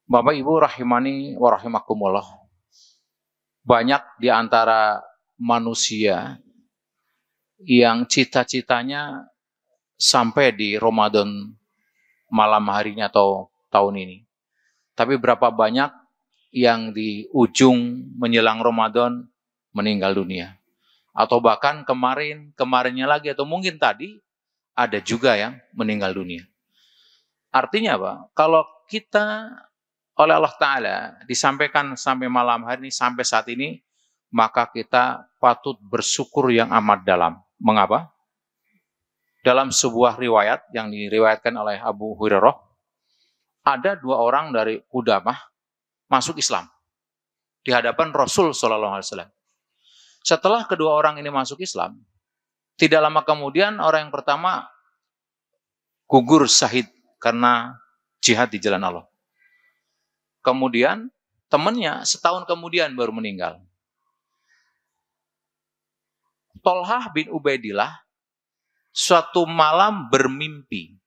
Bapak Ibu rahimani wa rahimakumullah. Banyak di antara manusia yang cita-citanya sampai di Ramadan malam harinya atau tahun ini. Tapi berapa banyak yang di ujung menjelang Ramadan meninggal dunia. Atau bahkan kemarinnya lagi, atau mungkin tadi ada juga yang meninggal dunia. Artinya apa? Kalau kita oleh Allah Ta'ala disampaikan sampai malam hari ini, sampai saat ini, maka kita patut bersyukur yang amat dalam. Mengapa? Dalam sebuah riwayat yang diriwayatkan oleh Abu Hurairah, ada 2 orang dari Qudamah masuk Islam di hadapan Rasul SAW. Setelah kedua orang ini masuk Islam, tidak lama kemudian orang yang pertama gugur syahid karena jihad di jalan Allah. Kemudian temannya setahun kemudian baru meninggal. Tolhah bin Ubaidillah suatu malam bermimpi.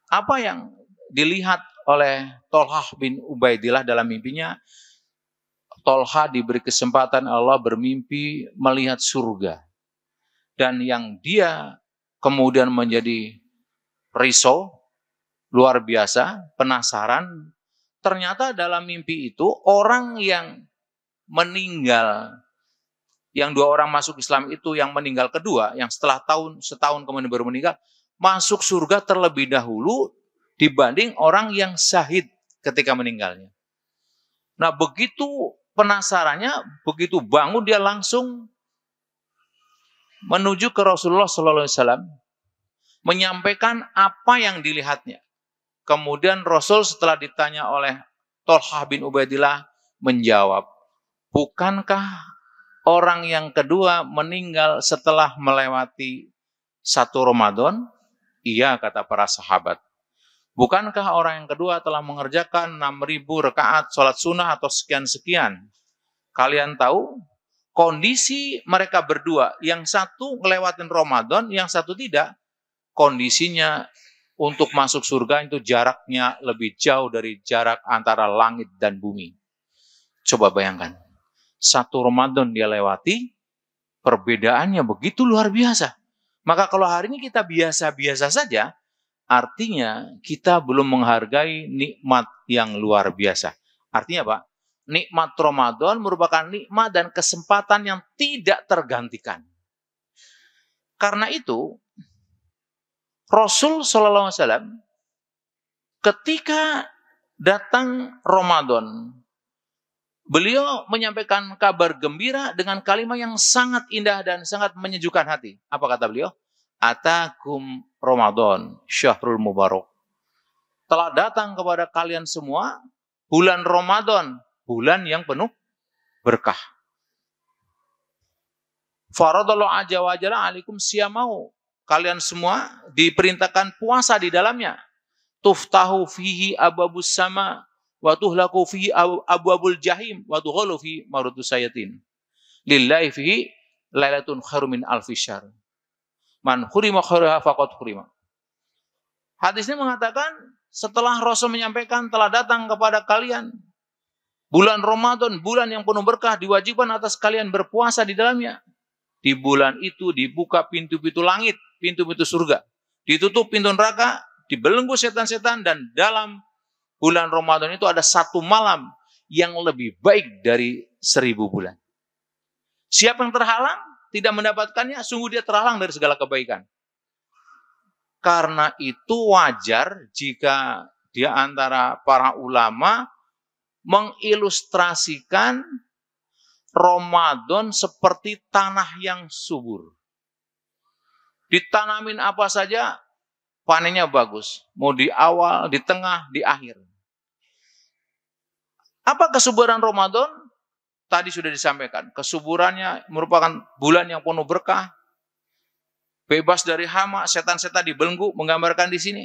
Apa yang dilihat oleh Tolhah bin Ubaidillah dalam mimpinya? Tolhah diberi kesempatan Allah bermimpi melihat surga. Dan yang dia kemudian menjadi risau, luar biasa, penasaran. Ternyata dalam mimpi itu orang yang meninggal, yang 2 orang masuk Islam itu yang meninggal kedua, yang setelah setahun kemudian baru meninggal, masuk surga terlebih dahulu dibanding orang yang syahid ketika meninggalnya. Nah, begitu penasarannya, begitu bangun dia langsung menuju ke Rasulullah SAW, menyampaikan apa yang dilihatnya. Kemudian Rasul setelah ditanya oleh Tolhah bin Ubaidillah menjawab, bukankah orang yang kedua meninggal setelah melewati 1 Ramadan? Iya, kata para sahabat. Bukankah orang yang kedua telah mengerjakan 6.000 rakaat sholat sunnah atau sekian-sekian? Kalian tahu kondisi mereka berdua, yang satu ngelewatin Ramadan, yang satu tidak, kondisinya untuk masuk surga itu jaraknya lebih jauh dari jarak antara langit dan bumi. Coba bayangkan, 1 Ramadan dia lewati, perbedaannya begitu luar biasa. Maka kalau hari ini kita biasa-biasa saja, artinya kita belum menghargai nikmat yang luar biasa. Artinya apa? Nikmat Ramadan merupakan nikmat dan kesempatan yang tidak tergantikan. Karena itu, Rasul SAW ketika datang Ramadan, beliau menyampaikan kabar gembira dengan kalimat yang sangat indah dan sangat menyejukkan hati. Apa kata beliau? Atakum Ramadan syahrul mubarak. Telah datang kepada kalian semua bulan Ramadan, bulan yang penuh berkah. Faradallahu azza wa jalla alaikum siyamau. Kalian semua diperintahkan puasa di dalamnya. Tuftahu fihi abwabus sama wa tuhlaku fihi abwabul jahim wa tughalu fihi marutus sayatin. Lillahi fihi lailatun khairum min alfi syahr. Man hurima khairaha faqad hurima. Hadis ini mengatakan setelah Rasul menyampaikan telah datang kepada kalian bulan Ramadan, bulan yang penuh berkah, diwajibkan atas kalian berpuasa di dalamnya. Di bulan itu dibuka pintu-pintu langit, pintu-pintu surga. Ditutup pintu neraka, dibelenggu setan-setan, dan dalam bulan Ramadan itu ada 1 malam yang lebih baik dari 1000 bulan. Siapa yang terhalang, tidak mendapatkannya, sungguh dia terhalang dari segala kebaikan. Karena itu wajar jika di antara para ulama mengilustrasikan Ramadan seperti tanah yang subur. Ditanamin apa saja, panennya bagus. Mau di awal, di tengah, di akhir. Apa kesuburan Ramadan? Tadi sudah disampaikan. Kesuburannya merupakan bulan yang penuh berkah. Bebas dari hama, setan-setan dibelenggu, menggambarkan di sini.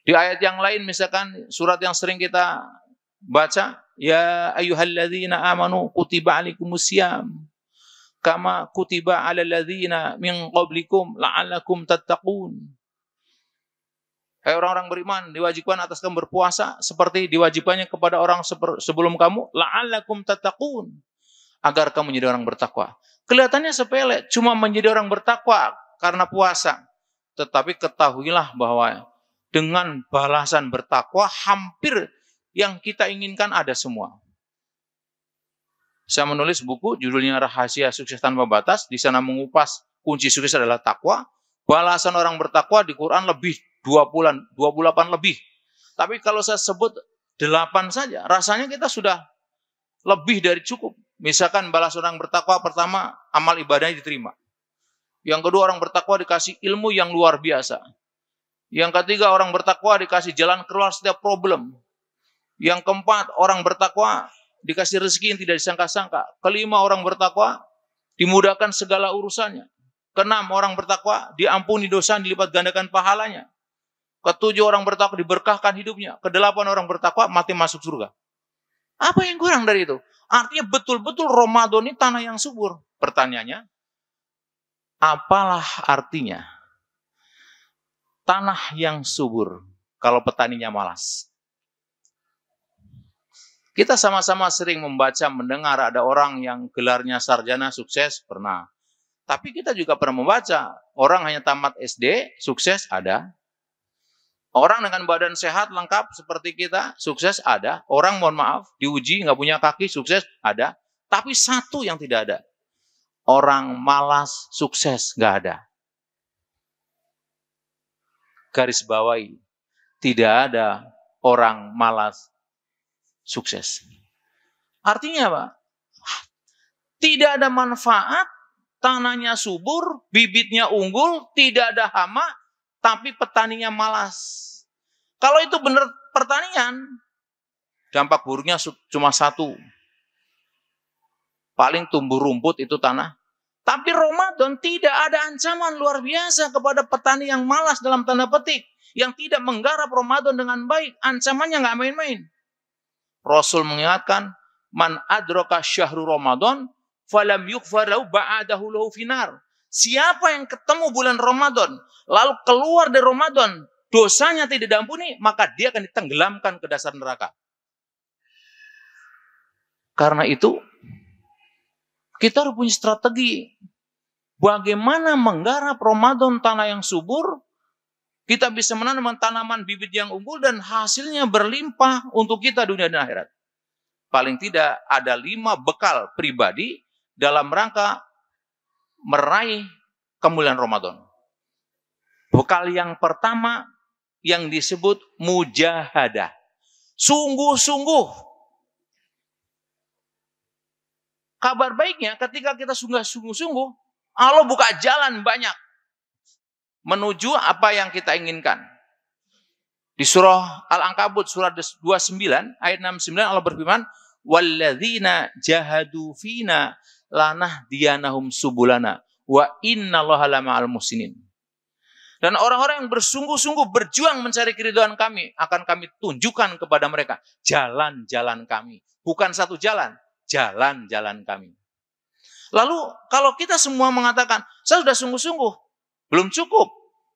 Di ayat yang lain, misalkan surat yang sering kita baca, ya ayyuhalladzina amanu kutiba alaikumusiyam kama kutiba alal ladzina min qablikum la'allakum tattaqun. Hai orang-orang beriman, diwajibkan atas kamu berpuasa seperti diwajibannya kepada orang sebelum kamu, la'allakum tattaqun, agar kamu menjadi orang bertakwa. Kelihatannya sepele, cuma menjadi orang bertakwa karena puasa. Tetapi ketahuilah bahwa dengan balasan bertakwa, hampir yang kita inginkan ada semua. Saya menulis buku, judulnya Rahasia Sukses Tanpa Batas. Di sana mengupas kunci sukses adalah takwa. Balasan orang bertakwa di Quran lebih 28 lebih. Tapi kalau saya sebut 8 saja, rasanya kita sudah lebih dari cukup. Misalkan balas orang bertakwa pertama, amal ibadahnya diterima. Yang kedua, orang bertakwa dikasih ilmu yang luar biasa. Yang ketiga, orang bertakwa dikasih jalan keluar setiap problem. Yang keempat, orang bertakwa dikasih rezeki yang tidak disangka-sangka. Kelima, orang bertakwa dimudahkan segala urusannya. Keenam, orang bertakwa diampuni dosa, dilipat gandakan pahalanya. Ketujuh, orang bertakwa diberkahkan hidupnya. Kedelapan, orang bertakwa mati masuk surga. Apa yang kurang dari itu? Artinya betul-betul Ramadan ini tanah yang subur. Pertanyaannya, apalah artinya tanah yang subur kalau petaninya malas? Kita sama-sama sering membaca, mendengar ada orang yang gelarnya sarjana sukses, pernah. Tapi kita juga pernah membaca, orang hanya tamat SD, sukses ada. Orang dengan badan sehat, lengkap seperti kita, sukses ada. Orang, mohon maaf, diuji, nggak punya kaki, sukses ada. Tapi satu yang tidak ada. Orang malas, sukses, nggak ada. Garis bawahi, tidak ada orang malas, sukses. Artinya apa? Tidak ada manfaat, tanahnya subur, bibitnya unggul, tidak ada hama, tapi petaninya malas. Kalau itu benar pertanian, dampak buruknya cuma satu. Paling tumbuh rumput itu tanah. Tapi Ramadan tidak ada ancaman luar biasa kepada petani yang malas dalam tanda petik. Yang tidak menggarap Ramadan dengan baik. Ancamannya nggak main-main. Rasul mengingatkan, man adraka syahru Ramadan, falam yughfar lahu ba'adahu lahu finar. Siapa yang ketemu bulan Ramadan, lalu keluar dari Ramadan, dosanya tidak diampuni, maka dia akan ditenggelamkan ke dasar neraka. Karena itu, kita harus punya strategi. Bagaimana menggarap Ramadan tanah yang subur, kita bisa menanam tanaman bibit yang unggul dan hasilnya berlimpah untuk kita dunia dan akhirat. Paling tidak ada 5 bekal pribadi dalam rangka meraih kemuliaan Ramadan. Bekal yang pertama yang disebut mujahadah. Sungguh-sungguh. Kabar baiknya ketika kita sungguh-sungguh, Allah buka jalan banyak menuju apa yang kita inginkan. Di surah Al-Ankabut, surah 29, ayat 69, Allah berfirman, وَالَّذِينَ جَهَدُوا فِينَا لَنَهْدِيَنَهُمْ سُبُلَنَا وَإِنَّاللَّهَ لَمَعَ الْمُحْسِنِينَ. Dan orang-orang yang bersungguh-sungguh berjuang mencari keridhaan kami, akan kami tunjukkan kepada mereka jalan-jalan kami. Bukan satu jalan, jalan-jalan kami. Lalu kalau kita semua mengatakan, saya sudah sungguh-sungguh, belum cukup.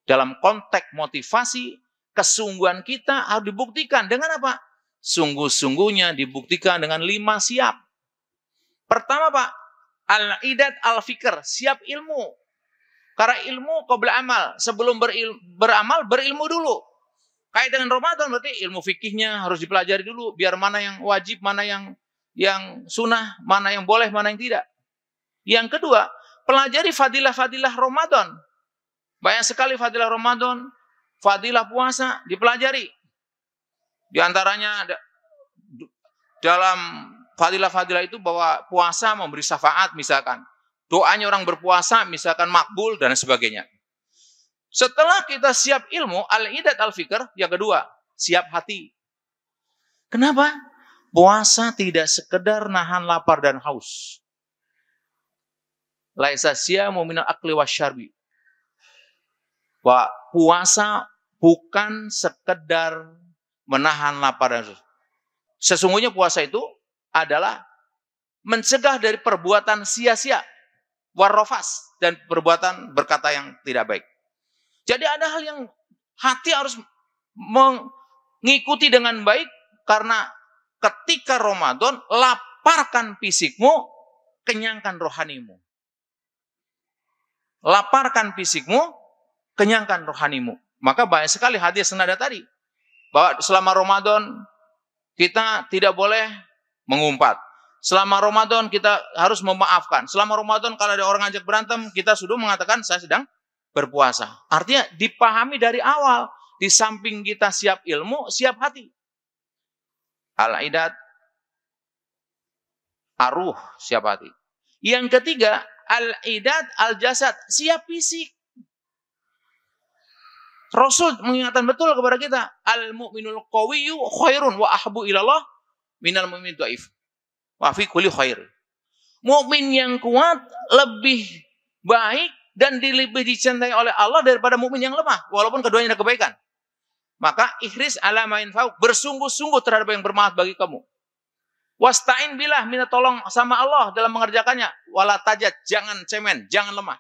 Dalam konteks motivasi, kesungguhan kita harus dibuktikan. Dengan apa? Sungguh-sungguhnya dibuktikan dengan 5 siap. Pertama Pak, al-idad al-fikr, siap ilmu. Karena ilmu qabla amal, sebelum beramal, berilmu dulu. Kait dengan Ramadan berarti ilmu fikihnya harus dipelajari dulu, biar mana yang wajib, mana yang sunnah, mana yang boleh, mana yang tidak. Yang kedua, pelajari fadilah-fadilah Ramadan. Banyak sekali fadilah Ramadan, fadilah puasa dipelajari. Di antaranya dalam fadilah-fadilah itu bahwa puasa memberi syafaat misalkan. Doanya orang berpuasa misalkan makbul dan sebagainya. Setelah kita siap ilmu, al-idad al-fikr, yang kedua, siap hati. Kenapa? Puasa tidak sekedar nahan lapar dan haus. Laisa siyamu minal akli wasyarbi. Puasa bukan sekedar menahan lapar dan haus. Sesungguhnya puasa itu adalah mencegah dari perbuatan sia-sia, warrofas, dan perbuatan berkata yang tidak baik. Jadi ada hal yang hati harus mengikuti dengan baik, karena ketika Ramadan, laparkan fisikmu, kenyangkan rohanimu. Laparkan fisikmu, kenyangkan rohanimu. Maka banyak sekali hadis senada tadi, bahwa selama Ramadan kita tidak boleh mengumpat. Selama Ramadan kita harus memaafkan. Selama Ramadan kalau ada orang ngajak berantem, kita sudah mengatakan saya sedang berpuasa. Artinya dipahami dari awal. Di samping kita siap ilmu, siap hati. Al-idat, aruh, siap hati. Yang ketiga, al-idat al-jasad, siap fisik. Rasul mengingatkan betul kepada kita, al-mu'minul qawiyyu khairun wa ahbu ilallah minal mu'min dhaif. Wa fi kulli khair. Mukmin yang kuat lebih baik dan lebih dicintai oleh Allah daripada mukmin yang lemah, walaupun keduanya ada kebaikan. Maka ihris ala ma yanfa'uk, bersungguh-sungguh terhadap yang bermanfaat bagi kamu. Wasta'in billah, minta tolong sama Allah dalam mengerjakannya. Wala tajad, jangan cemen, jangan lemah.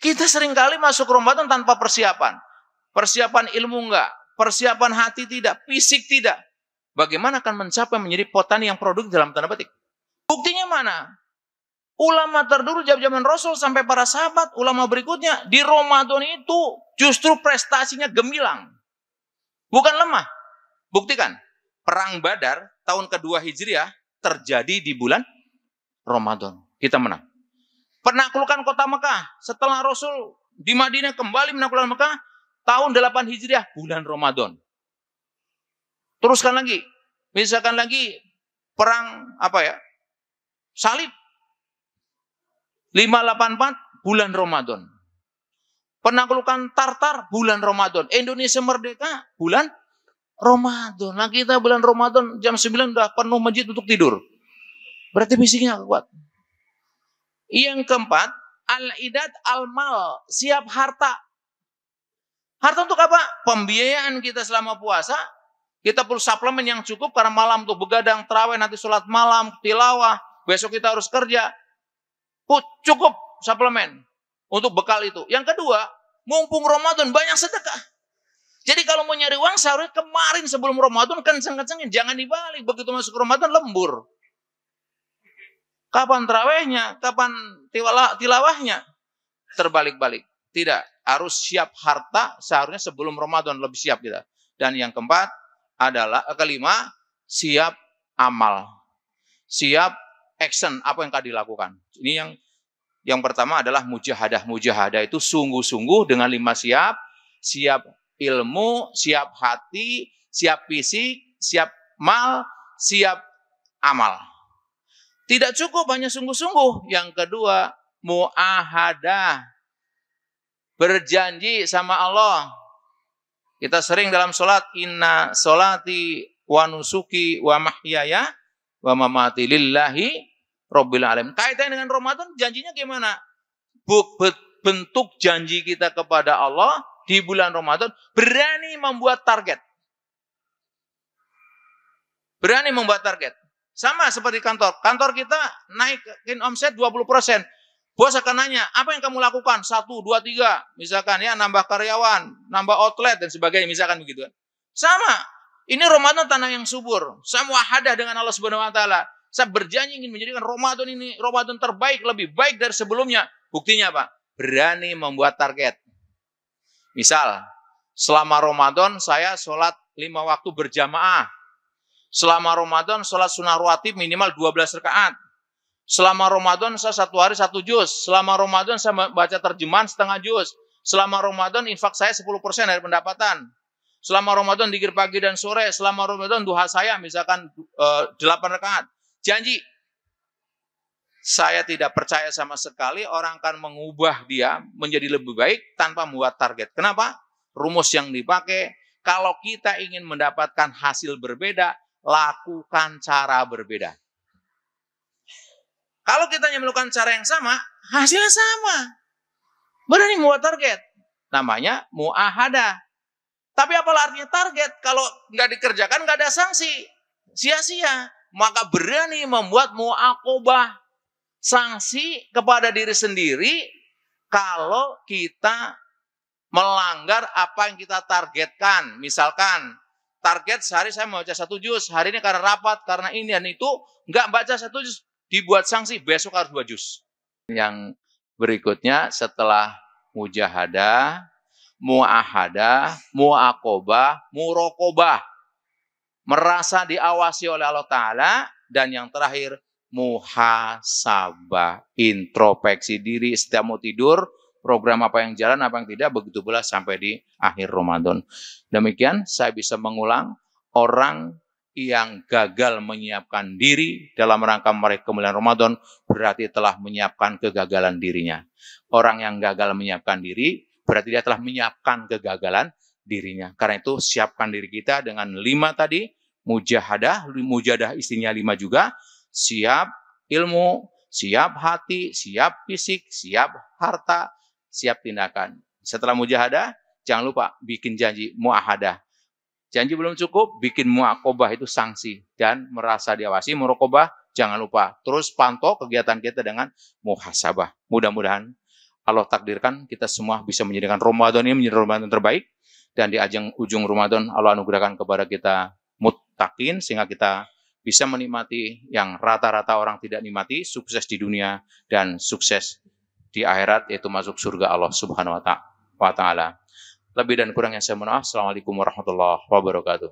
Kita seringkali masuk Ramadan tanpa persiapan. Persiapan ilmu enggak, persiapan hati tidak, fisik tidak. Bagaimana akan mencapai menjadi petani yang produktif dalam tanda petik? Buktinya mana? Ulama terdahulu zaman Rasul sampai para sahabat, ulama berikutnya di Ramadan itu justru prestasinya gemilang. Bukan lemah. Buktikan. Perang Badar tahun kedua Hijriah terjadi di bulan Ramadan. Kita menang. Penaklukan kota Mekah setelah Rasul di Madinah kembali menaklukkan Mekah tahun 8 Hijriah bulan Ramadan. Teruskan lagi. Misalkan lagi perang Salib 584 bulan Ramadan. Penaklukan Tartar bulan Ramadan. Indonesia merdeka bulan Ramadan. Nah kita bulan Ramadan jam 9 udah penuh masjid untuk tidur. Berarti fisiknya kuat. Yang keempat, al-idat al-mal, siap harta. Harta untuk apa? Pembiayaan kita selama puasa. Kita perlu suplemen yang cukup karena malam tuh begadang, tarawih, nanti sholat malam, tilawah. Besok kita harus kerja. Cukup suplemen untuk bekal itu. Yang kedua, mumpung Ramadan banyak sedekah. Jadi kalau mau nyari uang seharusnya kemarin sebelum Ramadan kenceng-kencengin. Jangan dibalik. Begitu masuk Ramadan lembur. Kapan tarawihnya? Kapan tilawahnya? Terbalik-balik. Tidak. Harus siap harta seharusnya sebelum Ramadan lebih siap kita. Dan yang keempat adalah kelima, siap amal. Siap action apa yang akan dilakukan. Ini yang pertama adalah mujahadah. Mujahadah itu sungguh-sungguh dengan 5 siap. Siap ilmu, siap hati, siap fisik, siap mal, siap amal. Tidak cukup hanya sungguh-sungguh. Yang kedua, muahadah. Berjanji sama Allah. Kita sering dalam sholat, inna sholati wa nusuki wa mahyaya wa mamati lillahi rabbil alamin. Kaitannya dengan Ramadan, janjinya gimana? Bentuk janji kita kepada Allah di bulan Ramadan, berani membuat target. Berani membuat target. Sama seperti kantor. Kantor kita naikin omset 20%. Bos akan nanya, apa yang kamu lakukan? 1, 2, 3. Misalkan ya, nambah karyawan, nambah outlet, dan sebagainya. Misalkan begitu. Sama. Ini Ramadan tanah yang subur. Saya muahadah dengan Allah Subhanahu wa Ta'ala. Saya berjanji ingin menjadikan Ramadan ini Ramadan terbaik, lebih baik dari sebelumnya. Buktinya apa? Berani membuat target. Misal, selama Ramadan saya sholat 5 waktu berjamaah. Selama Ramadan sholat sunnah rawatib minimal 12 rakaat. Selama Ramadan saya 1 hari 1 juz. Selama Ramadan saya baca terjemahan setengah juz. Selama Ramadan infak saya 10% dari pendapatan. Selama Ramadan zikir pagi dan sore. Selama Ramadan duha saya misalkan 8 rakaat. Janji. Saya tidak percaya sama sekali orang akan mengubah dia menjadi lebih baik tanpa membuat target. Kenapa? Rumus yang dipakai, kalau kita ingin mendapatkan hasil berbeda, lakukan cara berbeda. Kalau kita hanya melakukan cara yang sama, hasilnya sama. Berani membuat target. Namanya muahadah. Tapi apalah artinya target? Kalau nggak dikerjakan, nggak ada sanksi. Sia-sia. Maka berani membuat muaqobah. Sanksi kepada diri sendiri kalau kita melanggar apa yang kita targetkan. Misalkan, target sehari saya mau baca 1 juz, hari ini karena rapat, karena ini dan itu, nggak baca 1 juz, dibuat sanksi, besok harus 2 juz. Yang berikutnya setelah mujahadah, muahadah, muaqobah, murokobah. Merasa diawasi oleh Allah Ta'ala. Dan yang terakhir, muhasabah. Introspeksi diri setiap mau tidur, program apa yang jalan, apa yang tidak, begitu pula sampai di akhir Ramadan. Demikian saya bisa mengulang, orang yang gagal menyiapkan diri dalam rangka meraih kemuliaan Ramadan berarti telah menyiapkan kegagalan dirinya. Orang yang gagal menyiapkan diri berarti dia telah menyiapkan kegagalan dirinya. Karena itu siapkan diri kita dengan 5 tadi, mujahadah istrinya 5 juga, siap ilmu, siap hati, siap fisik, siap harta, siap tindakan. Setelah mujahadah, jangan lupa bikin janji muahadah. Janji belum cukup, bikin muaqobah, itu sanksi. Dan merasa diawasi, muraqobah, jangan lupa. Terus pantau kegiatan kita dengan muhasabah. Mudah-mudahan Allah takdirkan kita semua bisa menjadikan Ramadan ini menjadi Ramadan terbaik. Dan di ajang ujung Ramadan, Allah anugerahkan kepada kita muttaqin, sehingga kita bisa menikmati yang rata-rata orang tidak nikmati, sukses di dunia dan sukses di akhirat, yaitu masuk surga Allah Subhanahu wa Ta'ala. Lebih dan kurangnya saya mohon maaf. Assalamualaikum warahmatullahi wabarakatuh.